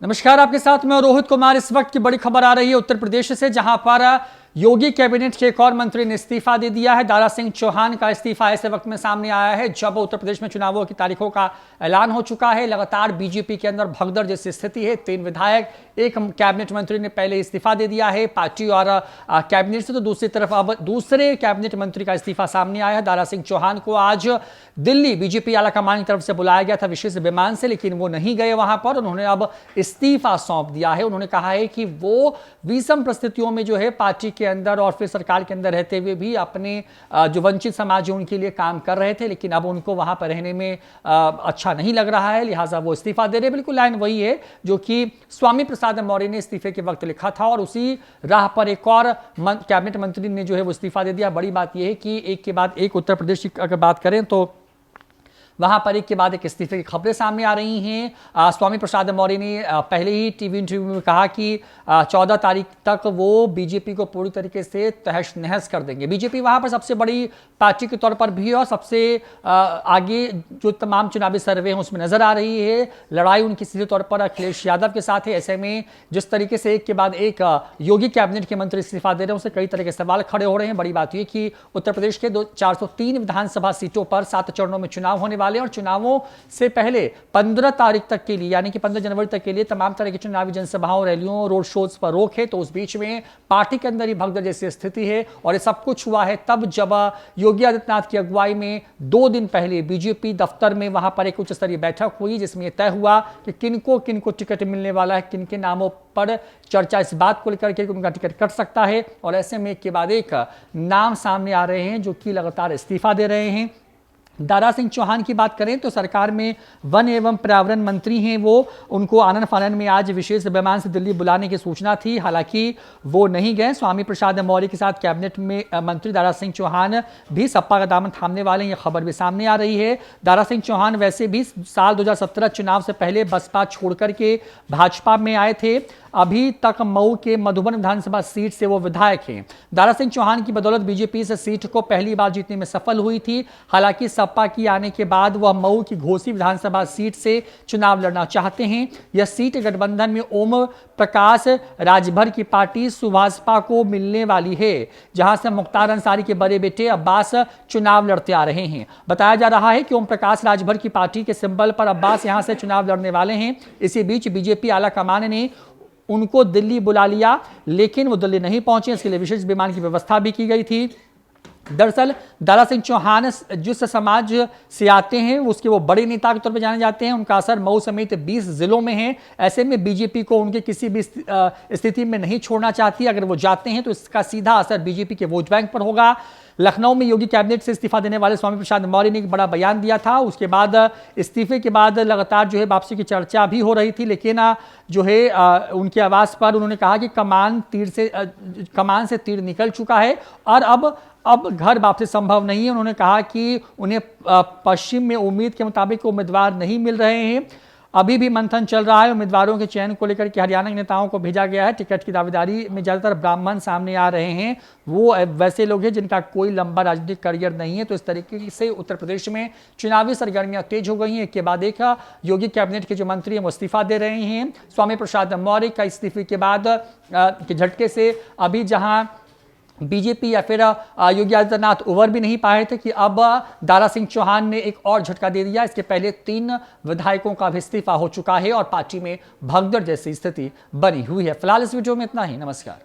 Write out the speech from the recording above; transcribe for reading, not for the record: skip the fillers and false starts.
नमस्कार, आपके साथ मैं रोहित कुमार। इस वक्त की बड़ी खबर आ रही है उत्तर प्रदेश से, जहां पर योगी कैबिनेट के एक और मंत्री ने इस्तीफा दे दिया है। दारा सिंह चौहान का इस्तीफा ऐसे वक्त में सामने आया है जब उत्तर प्रदेश में चुनावों की तारीखों का ऐलान हो चुका है। लगातार बीजेपी के अंदर भगदड़ जैसी स्थिति है। 3 विधायक, एक कैबिनेट मंत्री ने पहले इस्तीफा दे दिया है पार्टी और कैबिनेट से, तो दूसरी तरफ अब दूसरे कैबिनेट मंत्री का इस्तीफा सामने आया है। दारा सिंह चौहान को आज दिल्ली बीजेपी आलाकमान की तरफ से बुलाया गया था विशेष विमान से, लेकिन वो नहीं गए वहां पर। उन्होंने अब इस्तीफा सौंप दिया है। उन्होंने कहा है कि वो विषम परिस्थितियों में जो है पार्टी के अंदर और फिर सरकार के अंदर रहते हुए भी अपने जो वंचित समाज है उनके लिए काम कर रहे थे, लेकिन अब उनको वहां पर रहने में अच्छा नहीं लग रहा है, लिहाजा वो इस्तीफा दे रहे। बिल्कुल लाइन वही है जो कि स्वामी प्रसाद मौर्य ने इस्तीफे के वक्त लिखा था, और उसी राह पर एक और कैबिनेट मंत्री ने जो है वो इस्तीफा दे दिया। बड़ी बात यह है कि एक के बाद एक उत्तर प्रदेश की अगर बात करें तो वहां पर एक के बाद एक इस्तीफे की खबरें सामने आ रही हैं। स्वामी प्रसाद मौर्य ने पहले ही टीवी इंटरव्यू में कहा कि 14 तारीख तक वो बीजेपी को पूरी तरीके से तहस नहस कर देंगे। बीजेपी वहां पर सबसे बड़ी पार्टी के तौर पर भी है और सबसे आगे जो तमाम चुनावी सर्वे हैं उसमें नजर आ रही है। लड़ाई उनकी सीधे तौर पर अखिलेश यादव के साथ है। ऐसे में जिस तरीके से एक के बाद एक योगी कैबिनेट के मंत्री इस्तीफा दे रहे हैं, उससे कई तरह के सवाल खड़े हो रहे हैं। बड़ी बात यह कि उत्तर प्रदेश के 403 विधानसभा सीटों पर 7 चरणों में चुनाव होने वाले, और चुनावों से पहले 15 तारीख तक के लिए, यानी कि 15 जनवरी तक के लिए तमाम तरह की चुनावी जनसभाओं, रैलियों, रोड शोज पर रोक है। तो उस बीच में पार्टी के अंदर ही भगदड़ जैसी स्थिति है, और ये सब कुछ हुआ है तब जब योगी आदित्यनाथ की अगुवाई में 2 दिन पहले बीजेपी दफ्तर में वहां पर एक उच्च स्तरीय बैठक हुई, जिसमें यह तय हुआ कि किनको किनको टिकट मिलने वाला है, किन के नामों पर चर्चा इस बात को लेकर के उनका टिकट कट सकता है। और ऐसे में एक के बाद एक नाम सामने आ रहे हैं जो कि लगातार इस्तीफा दे रहे हैं। दारा सिंह चौहान की बात करें तो सरकार में वन एवं पर्यावरण मंत्री हैं वो, उनको आनन फानन में आज विशेष विमान से दिल्ली बुलाने की सूचना थी, हालांकि वो नहीं गए। स्वामी प्रसाद मौर्य के साथ कैबिनेट में मंत्री दारा सिंह चौहान भी सपा का दामन थामने वाले हैं, ये खबर भी सामने आ रही है। दारा सिंह चौहान वैसे भी साल 2017 चुनाव से पहले बसपा छोड़कर के भाजपा में आए थे। अभी तक मऊ के मधुबन विधानसभा सीट से वो विधायक हैं। दारा सिंह चौहान की बदौलत बीजेपी से सीट को पहली बार जीतने में सफल हुई थी। हालांकि सपा की आने के बाद वह मऊ की घोसी विधानसभा सीट से चुनाव लड़ना चाहते हैं। यह सीट गठबंधन में ओम प्रकाश राजभर की पार्टी सुभाषपा को मिलने वाली है, जहां से मुख्तार अंसारी के बड़े बेटे अब्बास चुनाव लड़ते आ रहे हैं। बताया जा रहा है कि ओम प्रकाश राजभर की पार्टी के सिंबल पर अब्बास यहां से चुनाव लड़ने वाले हैं। इसी बीच बीजेपी आलाकमान ने उनको दिल्ली बुला लिया, लेकिन वो दिल्ली नहीं पहुंचे। इसके लिए विशेष विमान की व्यवस्था भी की गई थी। दरअसल दारा सिंह चौहान जिस समाज से आते हैं उसके वो बड़े नेता के तौर पर जाने जाते हैं। उनका असर मऊ समेत 20 जिलों में है। ऐसे में बीजेपी को उनके किसी भी स्थिति में नहीं छोड़ना चाहती। अगर वो जाते हैं तो इसका सीधा असर बीजेपी के वोट बैंक पर होगा। लखनऊ में योगी कैबिनेट से इस्तीफा देने वाले स्वामी प्रसाद मौर्य ने एक बड़ा बयान दिया था। उसके बाद इस्तीफे के बाद लगातार जो है वापसी की चर्चा भी हो रही थी, लेकिन जो है उनके आवास पर उन्होंने कहा कि कमान से तीर निकल चुका है और अब घर वापसी संभव नहीं है। उन्होंने कहा कि उन्हें पश्चिम में उम्मीद के मुताबिक उम्मीदवार नहीं मिल रहे हैं। अभी भी मंथन चल रहा है। उम्मीदवारों के चयन को लेकर के हरियाणा के नेताओं को भेजा गया है। टिकट की दावेदारी में ज्यादातर ब्राह्मण सामने आ रहे हैं। वो वैसे लोग हैं जिनका कोई लंबा राजनीतिक करियर नहीं है। तो इस तरीके से उत्तर प्रदेश में चुनावी सरगर्मियां तेज हो गई हैं। एक के बाद एक योगी कैबिनेट के जो मंत्री हैं वो इस्तीफा दे रहे हैं। स्वामी प्रसाद मौर्य का इस्तीफे के बाद के झटके से अभी जहां बीजेपी या फिर योगी आदित्यनाथ उबर भी नहीं पाए थे कि अब दारा सिंह चौहान ने एक और झटका दे दिया। इसके पहले 3 विधायकों का भी इस्तीफा हो चुका है और पार्टी में भगदड़ जैसी स्थिति बनी हुई है। फिलहाल इस वीडियो में इतना ही। नमस्कार।